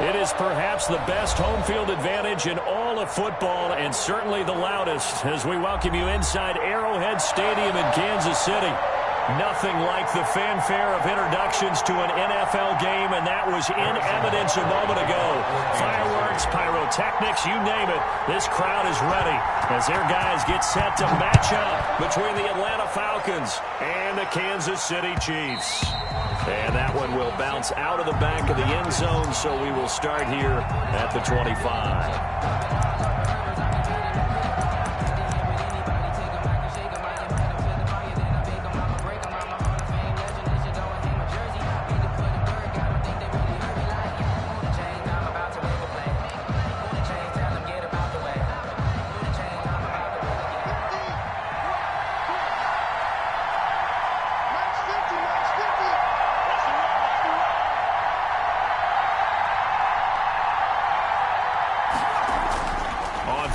It is perhaps the best home field advantage in all of football, and certainly the loudest, as we welcome you inside Arrowhead Stadium in Kansas City. Nothing like the fanfare of introductions to an NFL game, and that was in evidence a moment ago. Fireworks, pyrotechnics, you name it. This crowd is ready as their guys get set to match up between the Atlanta Falcons and the Kansas City Chiefs. And that one will bounce out of the back of the end zone, so we will start here at the 25.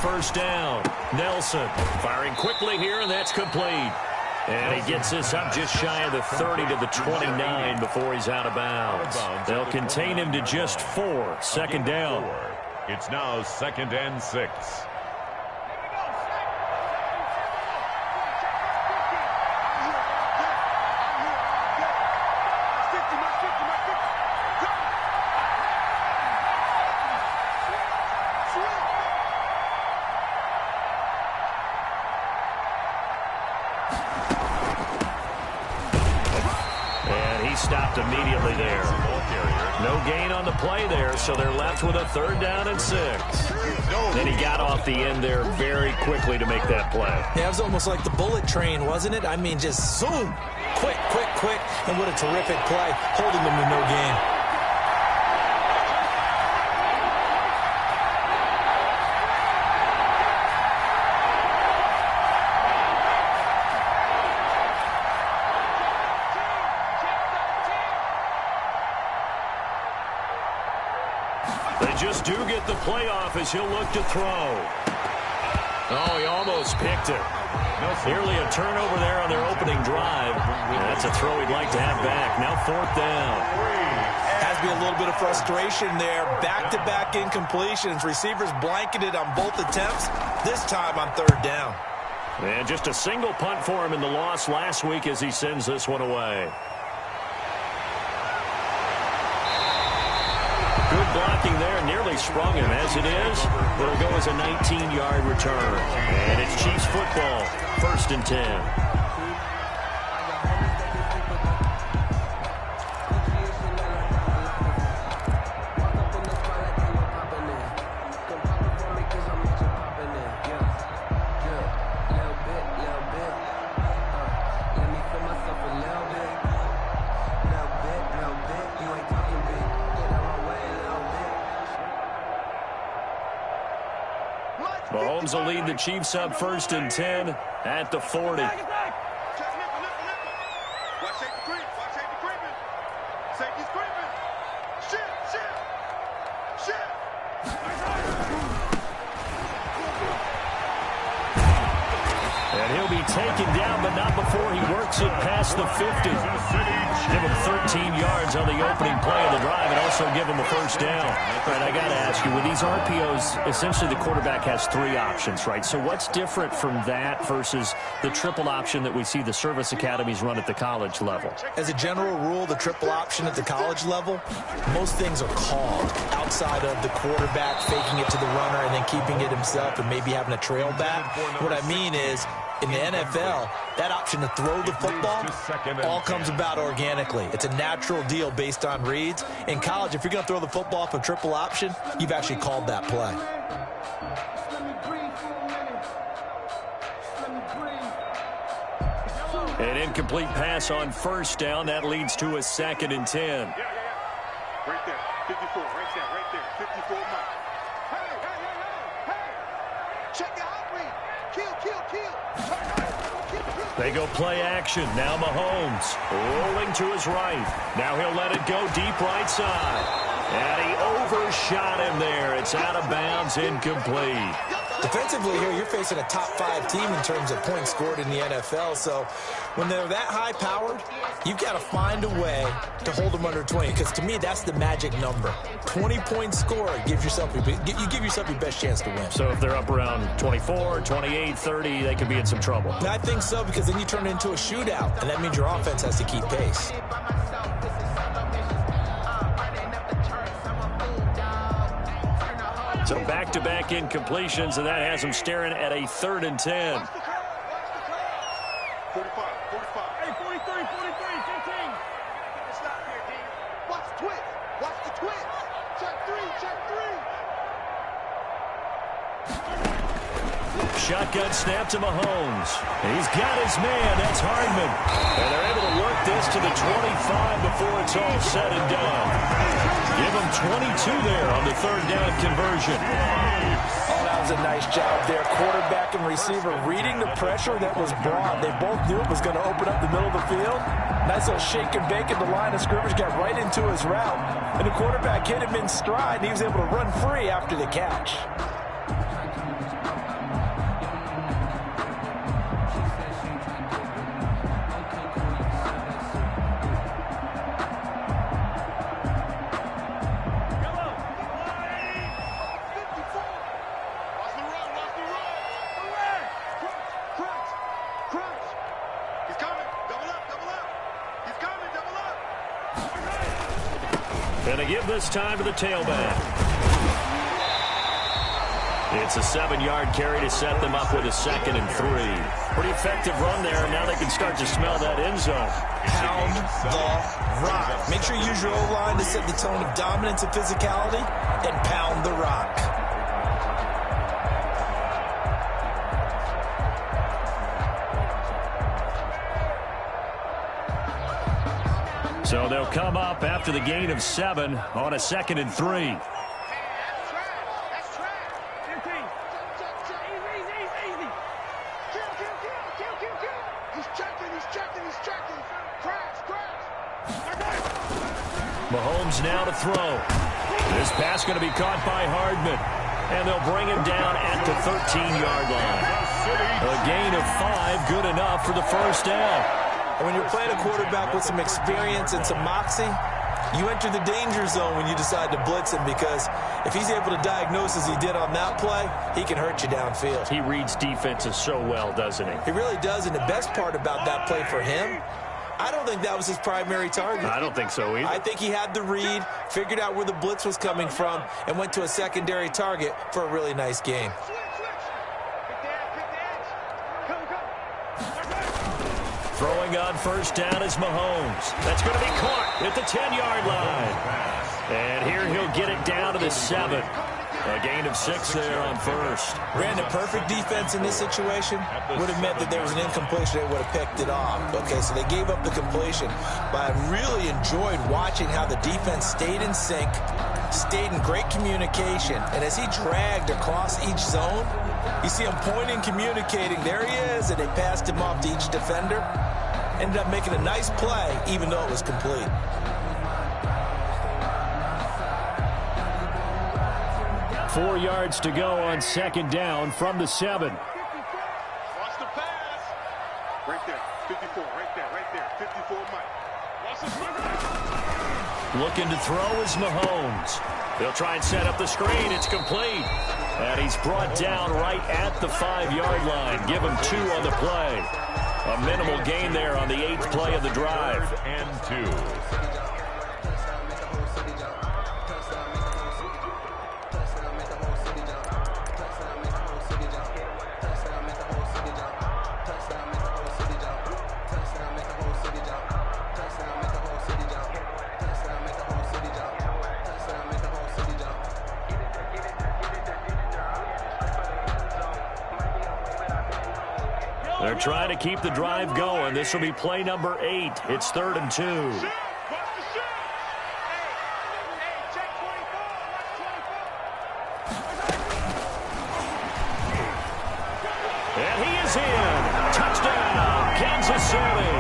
First down, Nelson firing quickly here, and that's complete. And he gets this up just shy of the 30 to the 29 before he's out of bounds. They'll contain him to just 4. Second down. It's now 2nd and 6. Stopped immediately there. No gain on the play there, so they're left with a 3rd down and 6. Then he got off the end there very quickly to make that play. Yeah, it was almost like the bullet train, wasn't it? I mean, just zoom. Quick, quick, quick. And what a terrific play, holding them to no gain. Just do get the playoff as he'll look to throw. Oh, he almost picked it. Nearly a turnover there on their opening drive. That's a throw he'd like to have back. Now 4th down. Has to be a little bit of frustration there. Back-to-back incompletions. Receivers blanketed on both attempts. This time on 3rd down. And just a single punt for him in the loss last week as he sends this one away. Good blocking there, nearly sprung him. As it is, it'll go as a 19-yard return. And it's Chiefs football, 1st and 10. Mahomes will lead the Chiefs up 1st and 10 at the 40. And he'll be taken down, but not before he works it past the 50. Give him 13 yards on the opening play of the drive and also give him a 1st down. All right, I got to ask you, with these RPOs, essentially the quarterback has 3 options, right? So what's different from that versus the triple option that we see the service academies run at the college level? As a general rule, the triple option at the college level, most things are called outside of the quarterback faking it to the runner and then keeping it himself and maybe having a trail back. What I mean is, in the NFL, that option to throw the football all comes about organically. It's a natural deal based on reads. In college, if you're going to throw the football off a triple option, you've actually called that play. An incomplete pass on 1st down. That leads to a 2nd and 10. Yeah. Right there. 54. Right there. 54 miles. Hey. Check the out read. Kill. They go play action. Now Mahomes rolling to his right. Now he'll let it go deep right side. And he overshot him there. It's out of bounds, incomplete. Defensively here, you're facing a top 5 team in terms of points scored in the NFL. So when they're that high-powered, you've got to find a way to hold them under 20. Because to me, that's the magic number. 20 points scored gives yourself you give yourself your best chance to win. So if they're up around 24, 28, 30, they could be in some trouble. I think so, because then you turn it into a shootout, and that means your offense has to keep pace. So back-to-back incompletions, and that has them staring at a 3rd and 10. 45, 45. Hey, 43, 15. Stop here, D. Watch the twist. Watch the twist. Check 3. Shotgun snap to Mahomes. He's got his man. That's Hardman. And they're able to work this to the 25 before it's all said and done. Give him 22 there on the 3rd down conversion. Oh, that was a nice job there. Quarterback and receiver reading the pressure that was brought. They both knew it was going to open up the middle of the field. Nice little shake and bake at the line of scrimmage, got right into his route. And the quarterback hit him in stride, and he was able to run free after the catch. And they give this time to the tailback. It's a 7-yard carry to set them up with a 2nd and 3. Pretty effective run there. Now they can start to smell that end zone. Pound the rock. Make sure you use your O-line to set the tone of dominance and physicality, and pound the rock. So they'll come up after the gain of 7 on a 2nd and 3. Mahomes now to throw. This pass going to be caught by Hardman. And they'll bring him down at the 13-yard line. A gain of 5, good enough for the 1st down. And when you're playing a quarterback with some experience and some moxie, you enter the danger zone when you decide to blitz him, because if he's able to diagnose as he did on that play, he can hurt you downfield. He reads defenses so well, doesn't he? He really does, and the best part about that play for him, I don't think that was his primary target. I don't think so either. I think he had the read, figured out where the blitz was coming from, and went to a secondary target for a really nice game. Throwing on 1st down is Mahomes. That's going to be caught at the 10-yard line. And here he'll get it down to the 7. A gain of 6 there on 1st. Brandon, perfect defense in this situation would have meant that there was an incompletion. They would have picked it off. Okay, so they gave up the completion. But I really enjoyed watching how the defense stayed in sync, stayed in great communication. And as he dragged across each zone, you see him pointing, communicating. There he is, and they passed him off to each defender. Ended up making a nice play, even though it was complete. Four yards to go on 2nd down from the 7. Watch the pass. Right there. 54. Right there. 54, Mike. Watch the pass. Looking to throw is Mahomes. They'll try and set up the screen. It's complete. And he's brought down right at the 5-yard line. Give him 2 on the play. A minimal gain there on the 8th play of the drive. 3rd and 2. They're trying to keep the drive going. This will be play number 8. It's 3rd and 2. And he is in. Touchdown, Kansas City.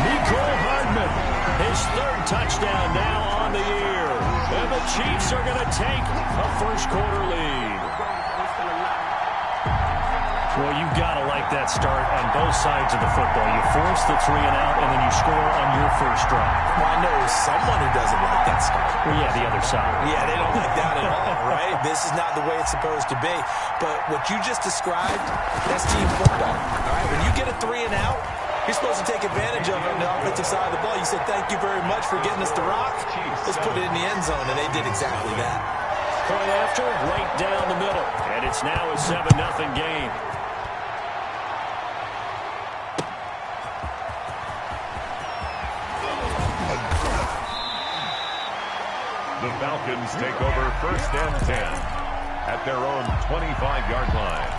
Nicole Hardman, his 3rd touchdown now on the year. And the Chiefs are going to take a 1st quarter lead. Well, you've got to like that start on both sides of the football. You force the 3 and out, and then you score on your first drive. Well, I know someone who doesn't like that start. Well, yeah, the other side. Yeah, they don't like that at all, right? This is not the way it's supposed to be. But what you just described, that's team football, all right? When you get a 3 and out, you're supposed to take advantage of it on the offensive side of the ball. You said, thank you very much for getting us the rock. Let's put it in the end zone, and they did exactly that. Point after, right down the middle. And it's now a 7-0 game. The Falcons take over 1st and 10 at their own 25-yard line.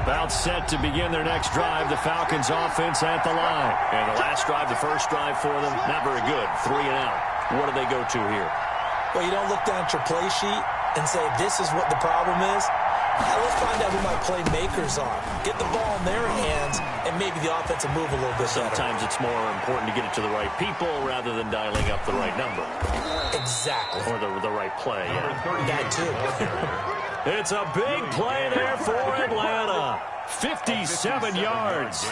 About set to begin their next drive. The Falcons offense at the line. And the last drive, the first drive for them, not very good. 3 and out. What do they go to here? Well, you don't look down at your play sheet and say, this is what the problem is. Now let's find out who my playmakers are. Get the ball in their hands, and maybe the offense will move a little bit better. Sometimes it's more important to get it to the right people rather than dialing up the right number. Exactly. Or the right play, yeah. That too. It's a big play there for Atlanta. 57 yards.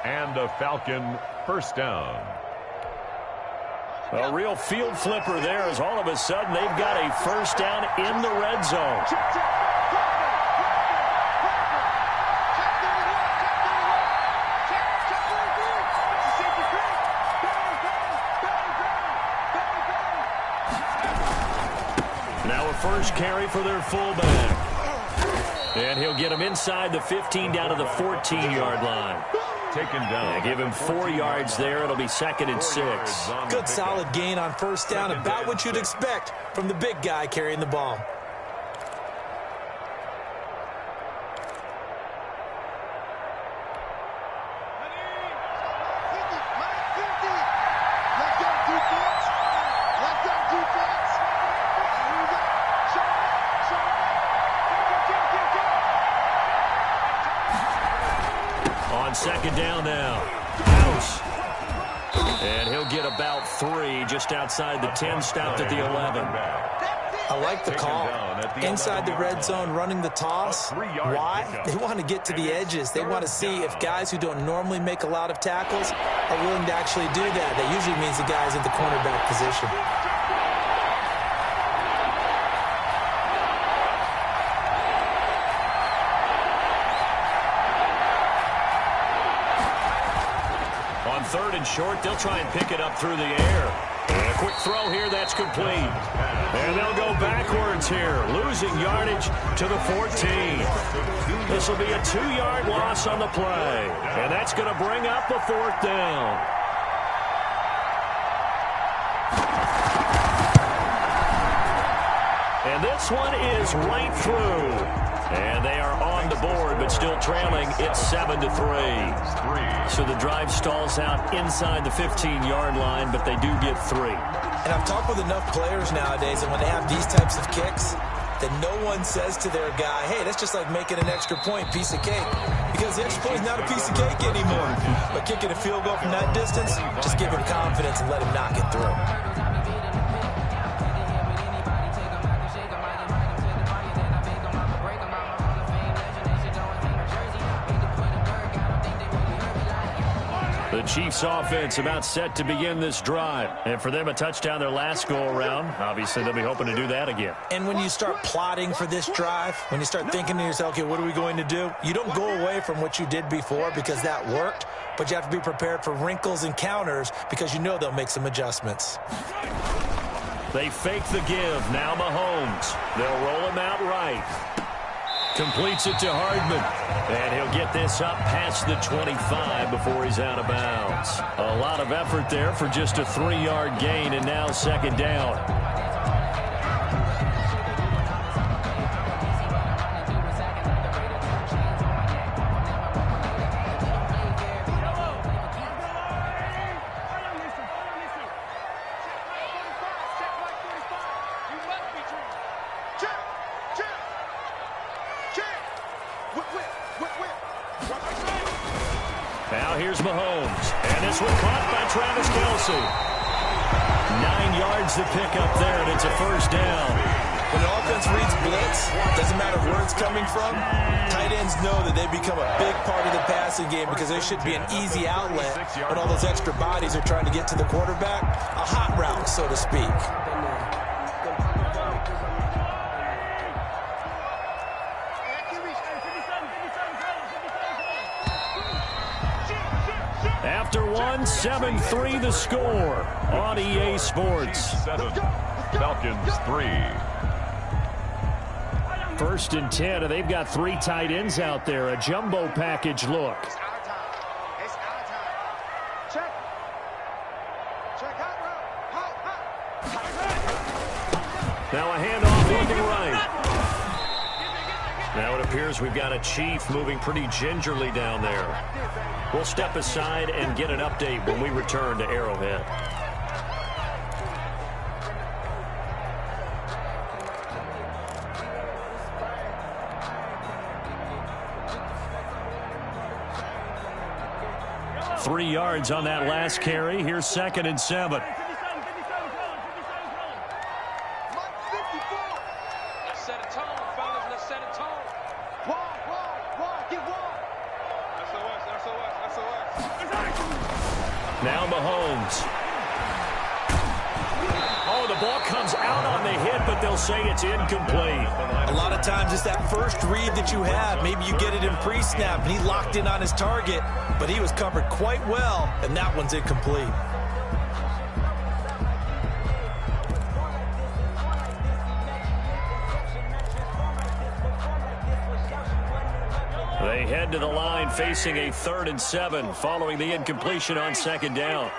And a Falcon first down. A real field flipper there as all of a sudden they've got a first down in the red zone. Now a first carry for their fullback. And he'll get him inside the 15 down to the 14-yard line. Taken down. Give him 4 yards there. It'll be 2nd and 6. Good solid gain on first down. About what you'd expect from the big guy carrying the ball. On 2nd down now. Ouch. And he'll get about 3 just outside the 10, stopped at the 11. I like the call. Inside the red zone, running the toss. Why? They want to get to the edges. They want to see if guys who don't normally make a lot of tackles are willing to actually do that. That usually means the guy's in the cornerback position. On 3rd and short, they'll try and pick it up through the air. And a quick throw here, that's complete. And they'll go backwards here, losing yardage to the 14. This will be a 2-yard loss on the play. And that's going to bring up the 4th down. And this one is right through. And they are on the board, but still trailing. It's 7-3. So the drive stalls out inside the 15-yard line, but they do get 3. And I've talked with enough players nowadays, and when they have these types of kicks, that no one says to their guy, hey, that's just like making an extra point, piece of cake. Because the extra point is not a piece of cake anymore. But kicking a field goal from that distance, just give him confidence and let him knock it through. The Chiefs offense about set to begin this drive. And for them, a touchdown their last go-around. Obviously, they'll be hoping to do that again. And when you start plotting for this drive, when you start thinking to yourself, okay, what are we going to do? You don't go away from what you did before because that worked, but you have to be prepared for wrinkles and counters because you know they'll make some adjustments. They fake the give. Now Mahomes. They'll roll him out right. Completes it to Hardman. And he'll get this up past the 25 before he's out of bounds. A lot of effort there for just a 3-yard gain, and now 2nd down. Now here's Mahomes. And this one caught by Travis Kelce. 9 yards to pick up there, and it's a first down. When the offense reads blitz, doesn't matter where it's coming from, tight ends know that they become a big part of the passing game because there should be an easy outlet when all those extra bodies are trying to get to the quarterback. A hot route, so to speak. After one, 7-3 the score on EA Sports. 7, Falcons 3. First and 10, and they've got 3 tight ends out there. A jumbo package look. It's our time. It's our time. Check. Check hot route. Now a handoff looking right. Now it appears we've got a Chief moving pretty gingerly down there. We'll step aside and get an update when we return to Arrowhead. Three yards on that last carry. Here's 2nd and 7. Let's set a tone, fellas. Let's set a tone. Walk, get walk. SOS. Now Mahomes. Oh, the ball comes out on the hit, but they'll say it's incomplete. A lot of times it's that first read that you have. Maybe you get it in pre-snap, and he locked in on his target, but he was covered quite well, and that one's incomplete. They head to the line facing a 3rd and 7 following the incompletion on 2nd down.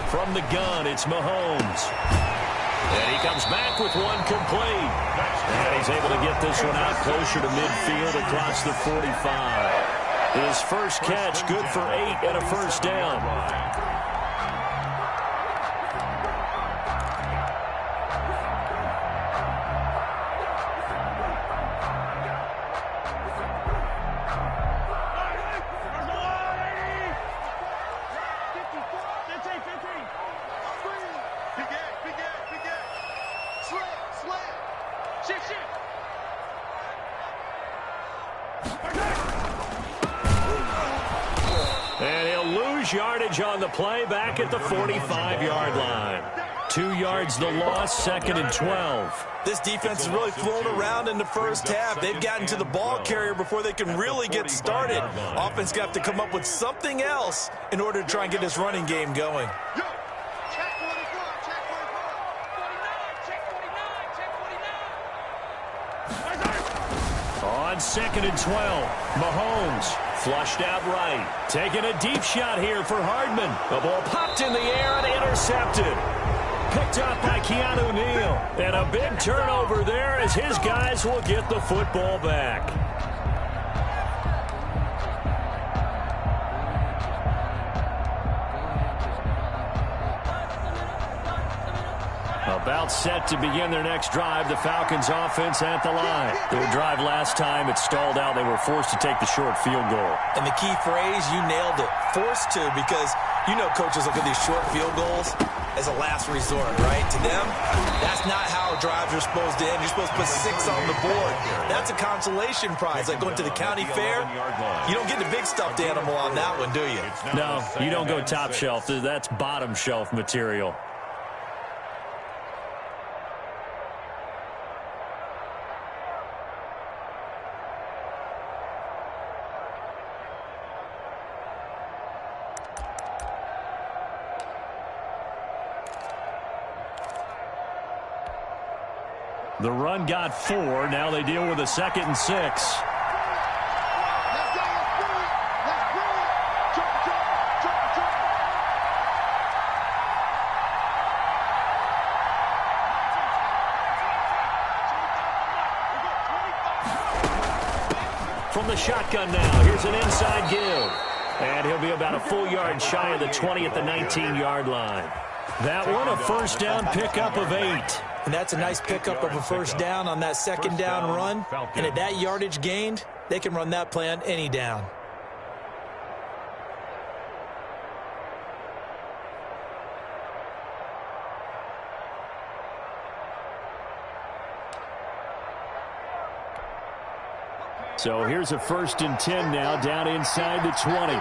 From the gun, it's Mahomes. And he comes back with one complete. And he's able to get this one out closer to midfield across the 45. His first catch, good for 8 and a first down. And he'll lose yardage on the play back at the 45-yard line. 2 yards the loss, 2nd and 12. This defense has really flown around in the first half. They've gotten to the ball carrier before they can really get started. Offense got to come up with something else in order to try and get this running game going. On 2nd and 12, Mahomes flushed out right. Taking a deep shot here for Hardman. The ball popped in the air and intercepted. Picked up by Keanu Neal. And a big turnover there as his guys will get the football back. About set to begin their next drive. The Falcons offense at the line. Their drive last time, it stalled out. They were forced to take the short field goal. And the key phrase, you nailed it. Forced to, because you know coaches look at these short field goals as a last resort, right? To them, that's not how drives are supposed to end. You're supposed to put 6 on the board. That's a consolation prize. Like going to the county fair, you don't get the big stuffed animal on that one, do you? No, you don't go top shelf. That's bottom shelf material. The run got 4. Now they deal with a 2nd and 6. From the shotgun now, here's an inside give. And he'll be about a full yard shy of the 20 at the 19-yard line. That one, a first down pickup of 8. And that's a nice pickup of a first down on that 2nd down run. And at that yardage gained, they can run that play on any down. So here's a 1st and 10 now, down inside the 20.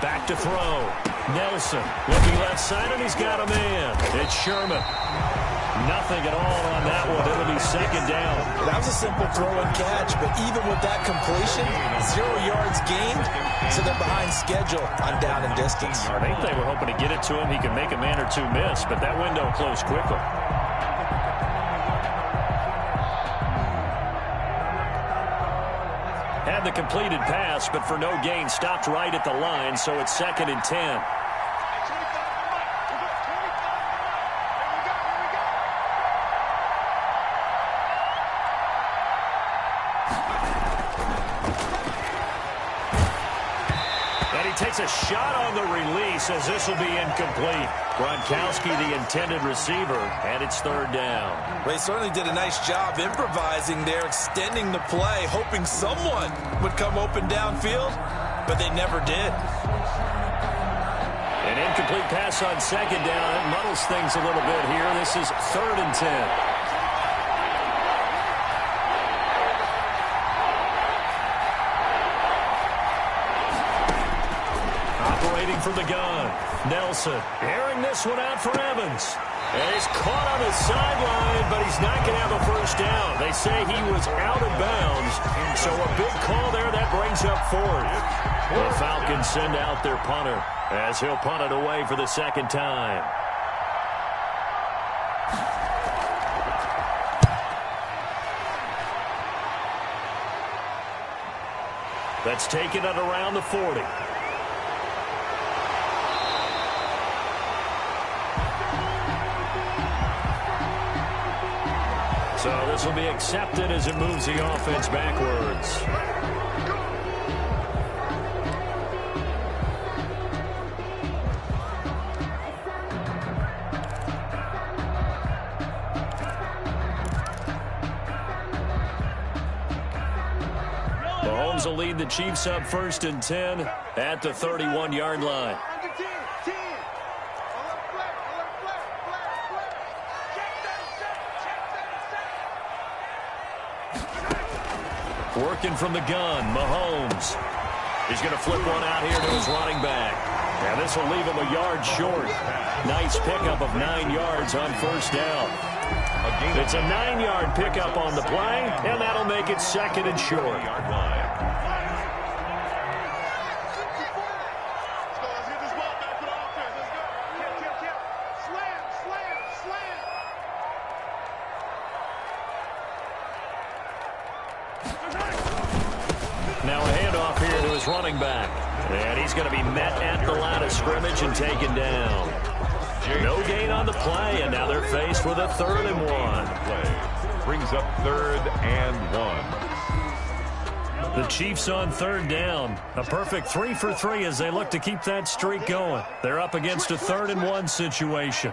Back to throw. Nelson looking left side, and he's got a man. It's Sherman. Nothing at all on that one. It'll be 2nd down. That was a simple throw and catch, but even with that completion, 0 yards gained, so they're behind schedule on down and distance. I think they were hoping to get it to him. He could make a man or two miss, but that window closed quickly. Had the completed pass, but for no gain, stopped right at the line, so it's 2nd and 10. Takes a shot on the release as this will be incomplete. Gronkowski, the intended receiver, and it's 3rd down. They certainly did a nice job improvising there, extending the play, hoping someone would come open downfield, but they never did. An incomplete pass on 2nd down. It muddles things a little bit here. This is 3rd and 10. From the gun. Nelson airing this one out for Evans. And he's caught on the sideline, but he's not going to have a 1st down. They say he was out of bounds, so a big call there. That brings up 4th. The Falcons send out their punter as he'll punt it away for the 2nd time. That's taken at around the 40. So this will be accepted as it moves the offense backwards. Mahomes will lead the Chiefs up 1st and 10 at the 31-yard line. Working from the gun, Mahomes. He's going to flip one out here to his running back. And this will leave him a yard short. Nice pickup of 9 yards on 1st down. It's a 9-yard pickup on the play, and that'll make it 2nd and short. Now a handoff here to his running back. And he's going to be met at the line of scrimmage and taken down. No gain on the play, and now they're faced with a 3rd and 1. Brings up 3rd and 1. The Chiefs on 3rd down. A perfect 3 for 3 as they look to keep that streak going. They're up against a 3rd and 1 situation.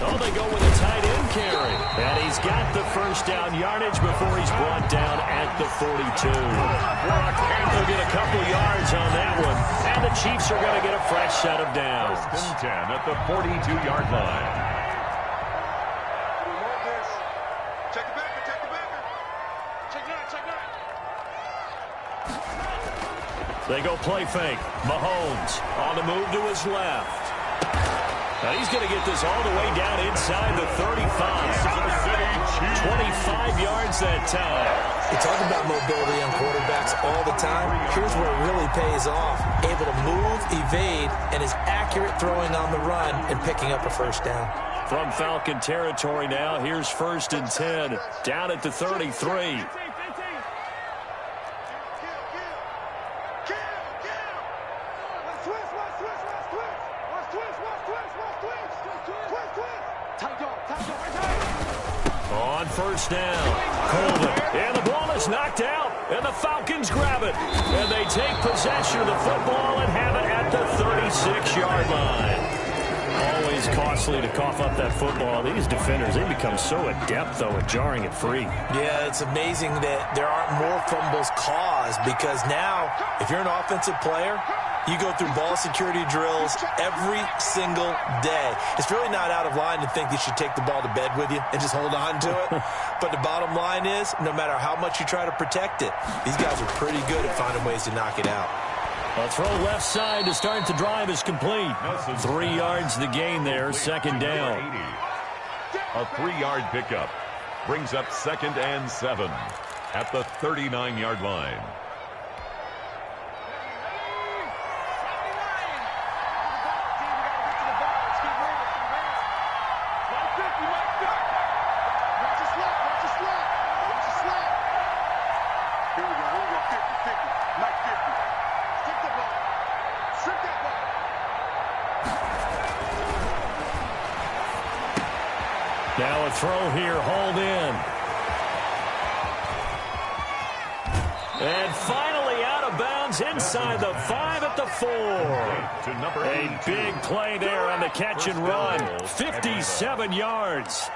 Oh, they go with a tight end carry. And he's got the 1st down yardage before he's brought down at the 42. They'll get a couple yards on that one. And the Chiefs are going to get a fresh set of downs. 1st and 10 at the 42-yard line. Check the backer, check the backer. Check 9, check 9. They go play fake. Mahomes on the move to his left. Now he's going to get this all the way down inside the 35. 25 yards that time. We talk about mobility on quarterbacks all the time. Here's where it really pays off. Able to move, evade, and is accurate throwing on the run and picking up a 1st down. From Falcon territory now, here's 1st and 10. Down at the 33. On 1st down, Coleman, and the ball is knocked out, and the Falcons grab it, and they take possession of the football and have it 6-yard line. Always costly to cough up that football. These defenders, they become so adept, though, at jarring it free. Yeah, it's amazing that there aren't more fumbles caused, because now, if you're an offensive player, you go through ball security drills every single day. It's really not out of line to think you should take the ball to bed with you and just hold on to it. But the bottom line is, no matter how much you try to protect it, these guys are pretty good at finding ways to knock it out. A throw left side to start the drive is complete. 3 yards the gain there, second down. A 3-yard pickup brings up 2nd and 7 at the 39-yard line. Now a throw here, hauled in. And finally out of bounds inside the 5 at the 4. A big play there on the catch and run. 57 yards.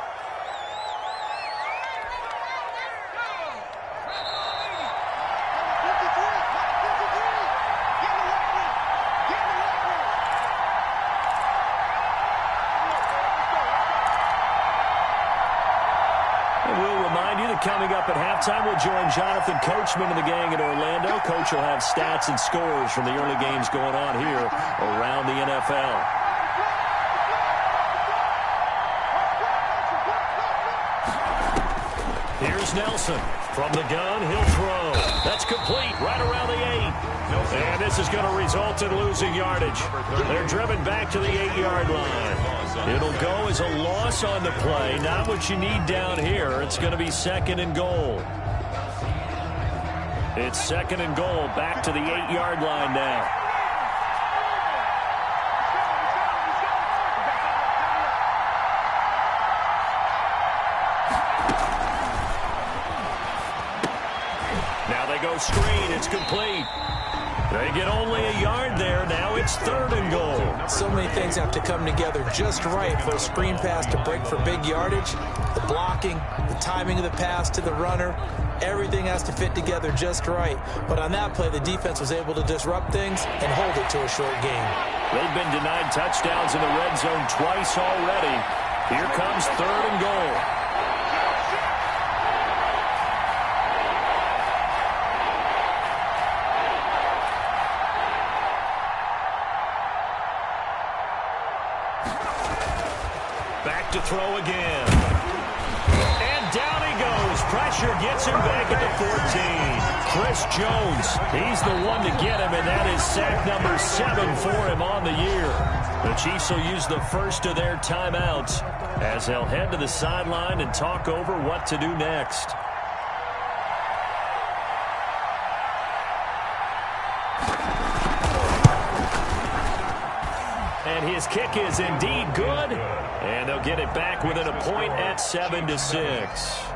Coming up at halftime, we'll join Jonathan Coachman and the gang in Orlando. Coach will have stats and scores from the early games going on here around the NFL. Here's Nelson. From the gun, he'll throw. That's complete right around the 8. And this is going to result in losing yardage. They're driven back to the 8-yard line. It'll go as a loss on the play. Not what you need down here. It's going to be 2nd and goal. It's 2nd and goal, back to the 8-yard line now. Now they go screen. It's complete. They get only a yard there. Now it's 3rd and goal. So many things have to come together just right for a screen pass to break for big yardage. The blocking, the timing of the pass to the runner, everything has to fit together just right. But on that play, the defense was able to disrupt things and hold it to a short game. They've been denied touchdowns in the red zone twice already. Here comes 3rd and goal. Back to throw again. And down he goes. Pressure gets him back at the 14. Chris Jones, he's the one to get him, and that is sack number 7 for him on the year. The Chiefs will use the first of their timeouts as they'll head to the sideline and talk over what to do next. And his kick is indeed good. And they'll get it back within a point at 7-6.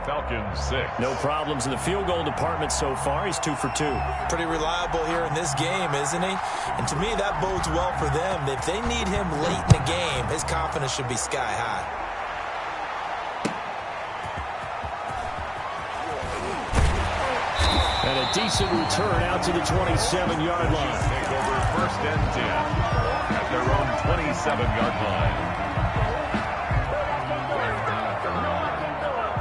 Falcons 6. No problems in the field goal department so far. He's 2 for 2. Pretty reliable here in this game, isn't he? And to me, that bodes well for them. If they need him late in the game, his confidence should be sky high. And a decent return out to the 27-yard line. Take over 1st and 10 at their own 27-yard line.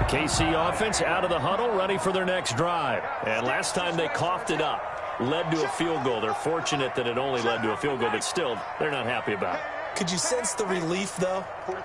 KC offense out of the huddle, ready for their next drive. And last time they coughed it up, led to a field goal. They're fortunate that it only led to a field goal, but still, they're not happy about it. Could you sense the relief, though,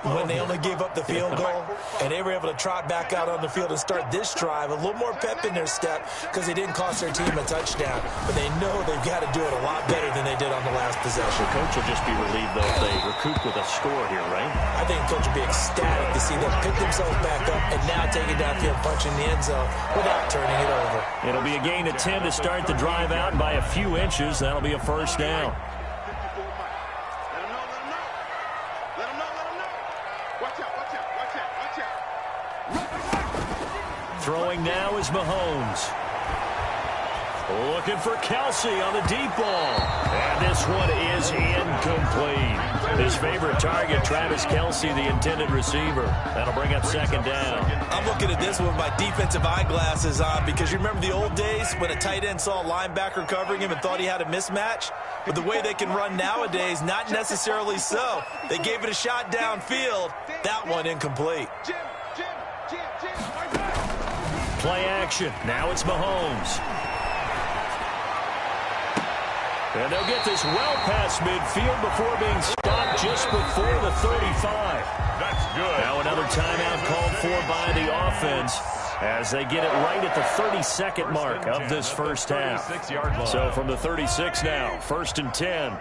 when they only gave up the field goal and they were able to trot back out on the field and start this drive? A little more pep in their step because they didn't cost their team a touchdown. But they know they've got to do it a lot better than they did on the last possession. Coach will just be relieved, though, if they recoup with a score here, right? I think Coach will be ecstatic to see them pick themselves back up and now take it downfield, punch in the end zone without turning it over. It'll be a gain of 10 to start the drive out, and by a few inches, that'll be a first down. Throwing now is Mahomes. Looking for Kelsey on the deep ball. And this one is incomplete. His favorite target, Travis Kelsey, the intended receiver. That'll bring up second down. I'm looking at this with my defensive eyeglasses on because you remember the old days when a tight end saw a linebacker covering him and thought he had a mismatch? But the way they can run nowadays, not necessarily so. They gave it a shot downfield. That one incomplete. Play action. Now it's Mahomes. And they'll get this well past midfield before being stopped just before the 35. That's good. Now another timeout called for by the offense as they get it right at the 32nd mark of this first half. So from the 36 now, 1st and 10.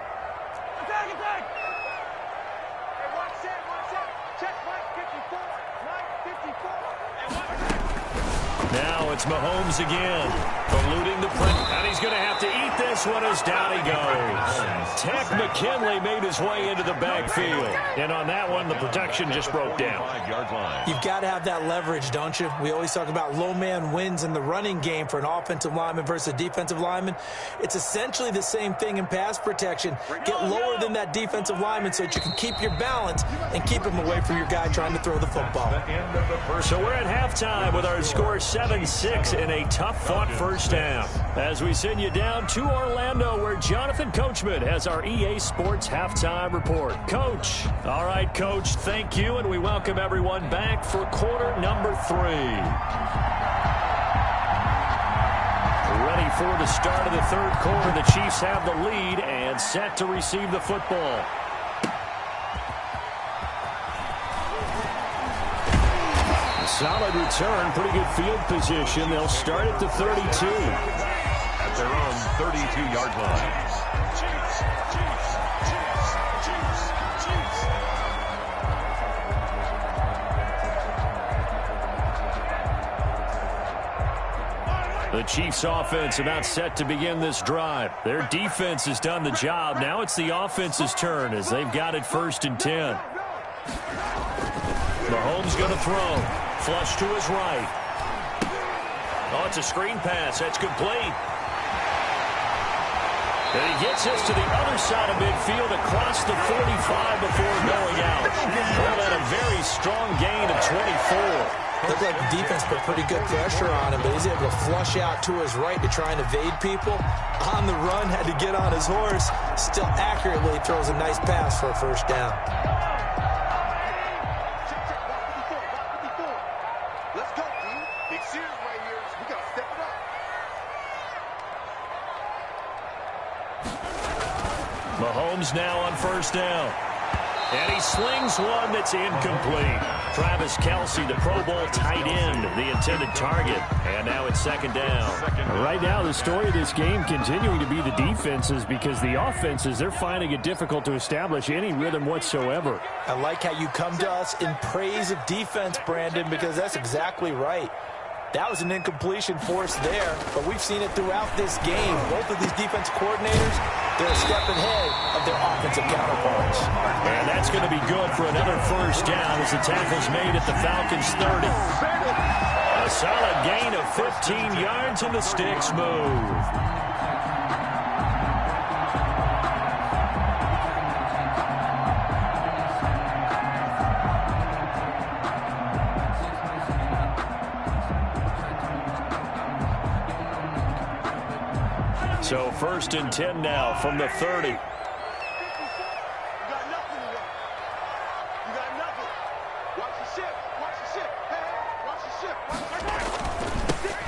Now it's Mahomes again, eluding the pressure. And he's going to have to eat this one as down he goes. Tech McKinley made his way into the backfield. And on that one, the protection just broke down. You've got to have that leverage, don't you? We always talk about low man wins in the running game for an offensive lineman versus a defensive lineman. It's essentially the same thing in pass protection. Get lower than that defensive lineman so that you can keep your balance and keep him away from your guy trying to throw the football. So we're at halftime with our score 7-6 in a tough-fought first half. As we send you down to Orlando, where Jonathan Coachman has our EA Sports halftime report. Coach. All right, Coach, thank you, and we welcome everyone back for quarter number 3. Ready for the start of the third quarter. The Chiefs have the lead and set to receive the football. Solid return, pretty good field position. They'll start at the 32. At their own 32-yard line. The Chiefs offense about set to begin this drive. Their defense has done the job. Now it's the offense's turn as they've got it 1st and 10. Mahomes going to throw. Flush to his right. Oh, it's a screen pass. That's complete. And he gets us to the other side of midfield across the 45 before going out. Well, that a very strong gain of 24. Looked like the defense put pretty good pressure on him, but he's able to flush out to his right to try and evade people. On the run, had to get on his horse. Still accurately throws a nice pass for a first down. Mahomes now on 1st down. And he slings one that's incomplete. Travis Kelsey, the Pro Bowl tight end, the intended target. And now it's 2nd down. Right now, the story of this game continuing to be the defenses because the offenses, they're finding it difficult to establish any rhythm whatsoever. I like how you come to us in praise of defense, Brandon, because that's exactly right. That was an incompletion forced there, but we've seen it throughout this game. Both of these defense coordinators, they're a step ahead of their offensive counterparts. And that's going to be good for another first down as the tackle's made at the Falcons 30. A solid gain of 15 yards and the sticks move. So 1st and 10 now from the 30. You got nothing to run. You got nothing. Watch the ship. Watch the ship. Hey, watch the ship. Watch the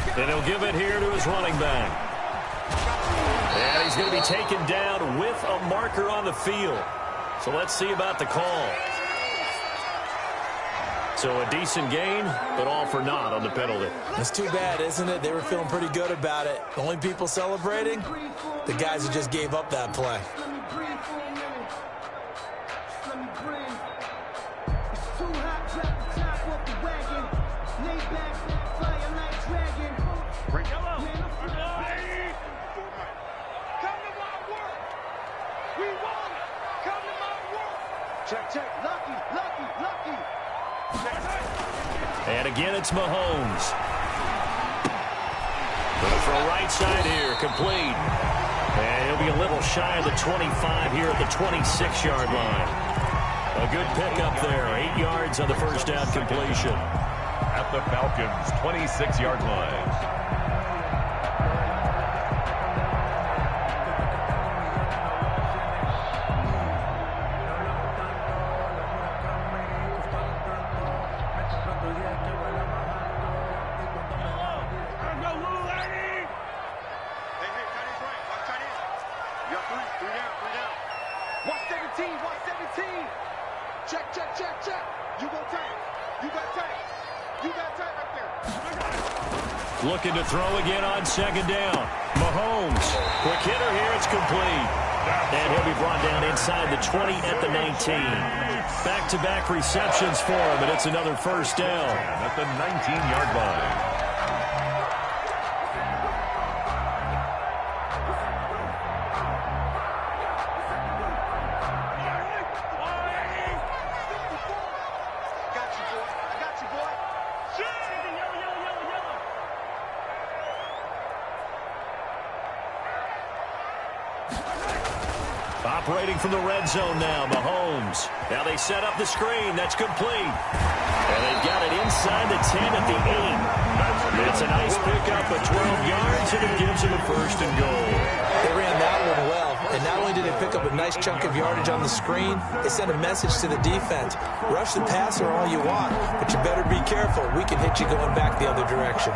ship. And he'll give it here to his running back. And he's going to be taken down with a marker on the field. So let's see about the call. So a decent gain, but all for naught on the penalty. That's too bad, isn't it? They were feeling pretty good about it. The only people celebrating, the guys who just gave up that play. And again, it's Mahomes. They'll throw right side here, complete. And he'll be a little shy of the 25 here at the 26-yard line. A good pickup there, 8 yards on the first down completion. At the Falcons' 26-yard line. Looking to throw again on second down. Mahomes, quick hitter here, it's complete. And he'll be brought down inside the 20 at the 19. Back-to-back receptions for him, and it's another first down. At the 19-yard line. Operating from the red zone now, Mahomes. Now they set up the screen. That's complete. And they've got it inside the 10 at the 8. It's a nice pickup of 12 yards, and it gives them a first and goal. They ran that one well. And not only did they pick up a nice chunk of yardage on the screen, they sent a message to the defense. Rush the passer all you want, but you better be careful. We can hit you going back the other direction.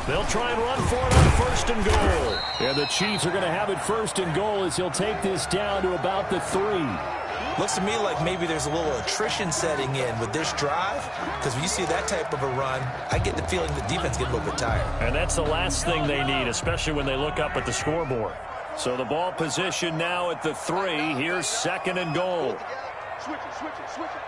They'll try and run for it on first and goal. And the Chiefs are going to have it first and goal as he'll take this down to about the 3. Looks to me like maybe there's a little attrition setting in with this drive, because when you see that type of a run, I get the feeling the defense gets a little bit tired. And that's the last thing they need, especially when they look up at the scoreboard. So the ball position now at the 3. Here's second and goal. Switch it. Come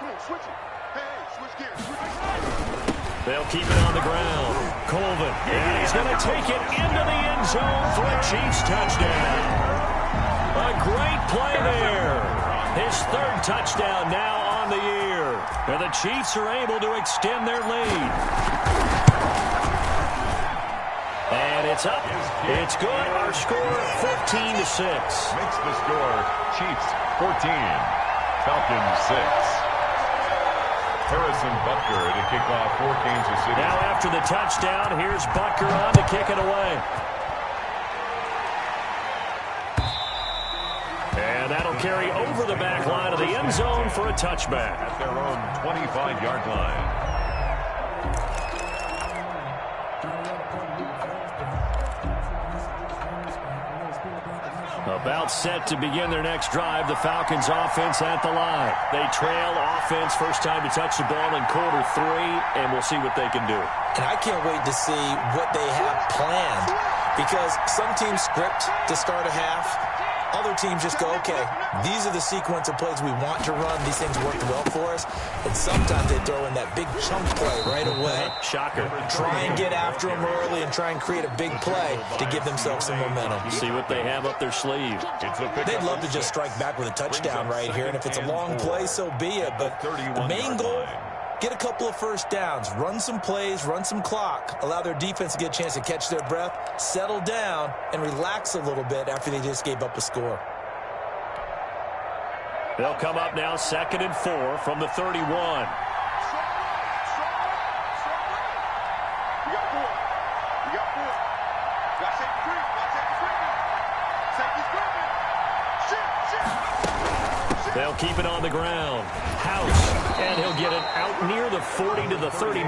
on, switch it. Hey, switch gears. Switch it. They'll keep it on the ground. Colvin, and he's going to take it into the end zone for a Chiefs touchdown. A great play there. His third touchdown now on the year. And the Chiefs are able to extend their lead. And it's up. It's good. Our score, 14-6. Makes the score Chiefs 14, Falcons 6. Harrison Butker to kick off for Kansas City. Now after the touchdown, here's Butker on to kick it away. And that'll carry over the back line of the end zone for a touchback. At their own 25-yard line. About set to begin their next drive. The Falcons offense at the line. They trail offense, first time to touch the ball in quarter 3, and we'll see what they can do. And I can't wait to see what they have planned, because some teams script to start a half. Other teams just go, okay, these are the sequence of plays we want to run. These things worked well for us. And sometimes they throw in that big chunk play right away. Shocker. Try and get after them early and try and create a big play to give themselves some momentum. See what they have up their sleeve. They'd love to just strike back with a touchdown right here. And if it's a long play, so be it. But the main goal, get a couple of first downs, run some plays, run some clock, allow their defense to get a chance to catch their breath, settle down, and relax a little bit after they just gave up a score. They'll come up now, 2nd and 4 from the 31. You got 4. You got 4. Got safety creep. Safety's creeping. Shit. They'll keep it on the ground. House, and he'll get it out near the 40 to the 39.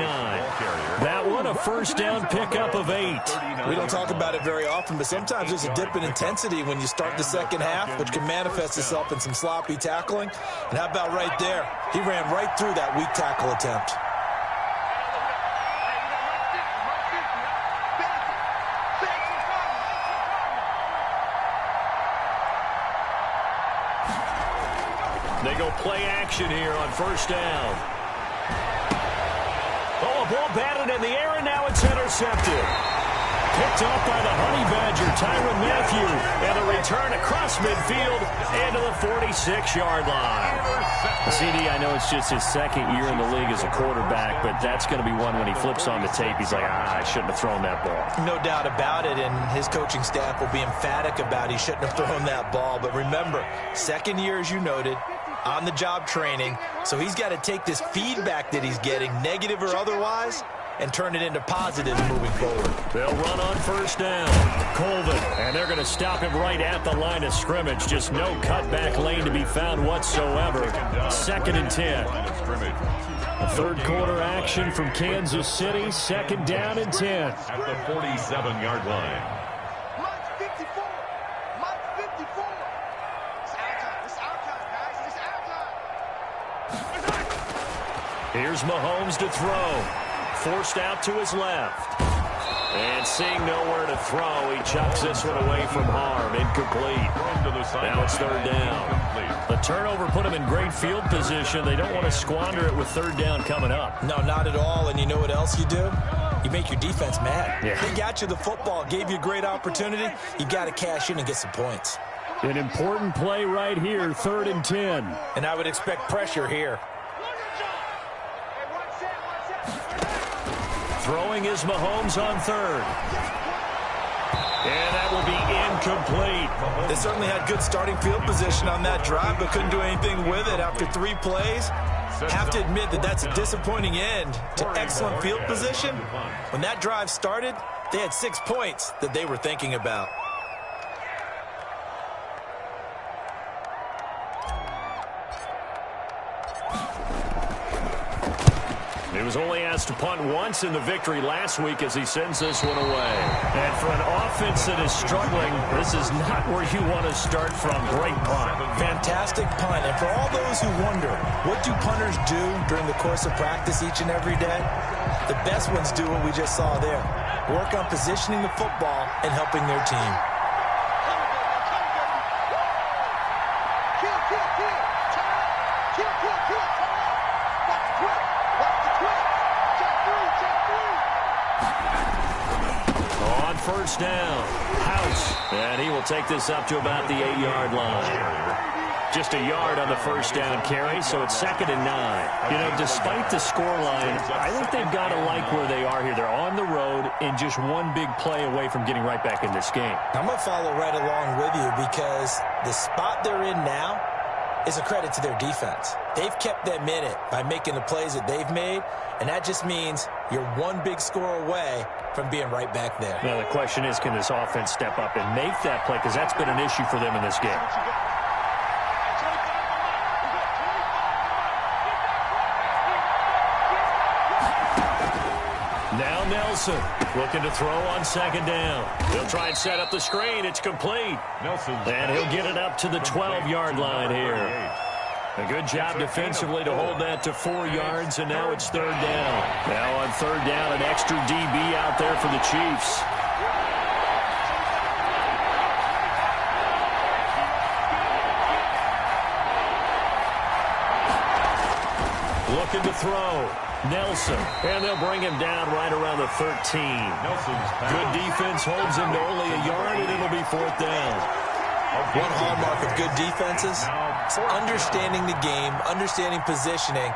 That one a first down pickup of 8. We don't talk about it very often, but sometimes there's a dip in intensity when you start the second half, which can manifest itself in some sloppy tackling. And how about right there? He ran right through that weak tackle attempt. They go play action here on first down. Oh, a ball batted in the air, and now it's intercepted. Picked off by the Honey Badger, Tyrann Mathieu. And a return across midfield into the 46-yard line. CD, I know it's just his second year in the league as a quarterback, but that's going to be one when he flips on the tape. He's like, I shouldn't have thrown that ball. No doubt about it, and his coaching staff will be emphatic about he shouldn't have thrown that ball. But remember, second year, as you noted, on-the-job training, so he's got to take this feedback that he's getting, negative or otherwise, and turn it into positives moving forward. They'll run on first down. Colvin, and they're going to stop him right at the line of scrimmage. Just no cutback lane to be found whatsoever. 2nd and 10. Third quarter action from Kansas City. 2nd down and 10. At the 47-yard line. Mike 54. Mike 54. It's our time. It's our time, guys. It's our time. Here's Mahomes to throw. Forced out to his left. And seeing nowhere to throw, he chucks this one away from harm. Incomplete. Now it's 3rd down. The turnover put him in great field position. They don't want to squander it with 3rd down coming up. No, not at all. And you know what else you do? You make your defense mad. Yeah. They got you the football, gave you a great opportunity. You got to cash in and get some points. An important play right here, 3rd and 10. And I would expect pressure here. Throwing is Mahomes on 3rd. And that will be incomplete. They certainly had good starting field position on that drive, but couldn't do anything with it after 3 plays. Have to admit that that's a disappointing end to excellent field position. When that drive started, they had 6 points that they were thinking about. He was only asked to punt once in the victory last week as he sends this one away. And for an offense that is struggling, this is not where you want to start from. Great punt. Fantastic punt. And for all those who wonder, what do punters do during the course of practice each and every day? The best ones do what we just saw there. Work on positioning the football and helping their team. First down. House. And he will take this up to about the 8-yard line. Just a yard on the first down carry, so it's 2nd and 9. You know, despite the scoreline, I think they've got to like where they are here. They're on the road and just one big play away from getting right back in this game. I'm going to follow right along with you because the spot they're in now is a credit to their defense. They've kept them in it by making the plays that they've made, and that just means you're one big score away from being right back there. Now, the question is, can this offense step up and make that play? Because that's been an issue for them in this game. Now Nelson looking to throw on 2nd down. He'll try and set up the screen. It's complete. And he'll get it up to the 12-yard line here. A good job defensively to hold that to 4 yards, and now it's 3rd down. Now on 3rd down, an extra DB out there for the Chiefs. Looking to throw. Nelson, and they'll bring him down right around the 13. Good defense holds him to only a yard, and it'll be 4th down. One hallmark of good defenses is understanding the game, understanding positioning,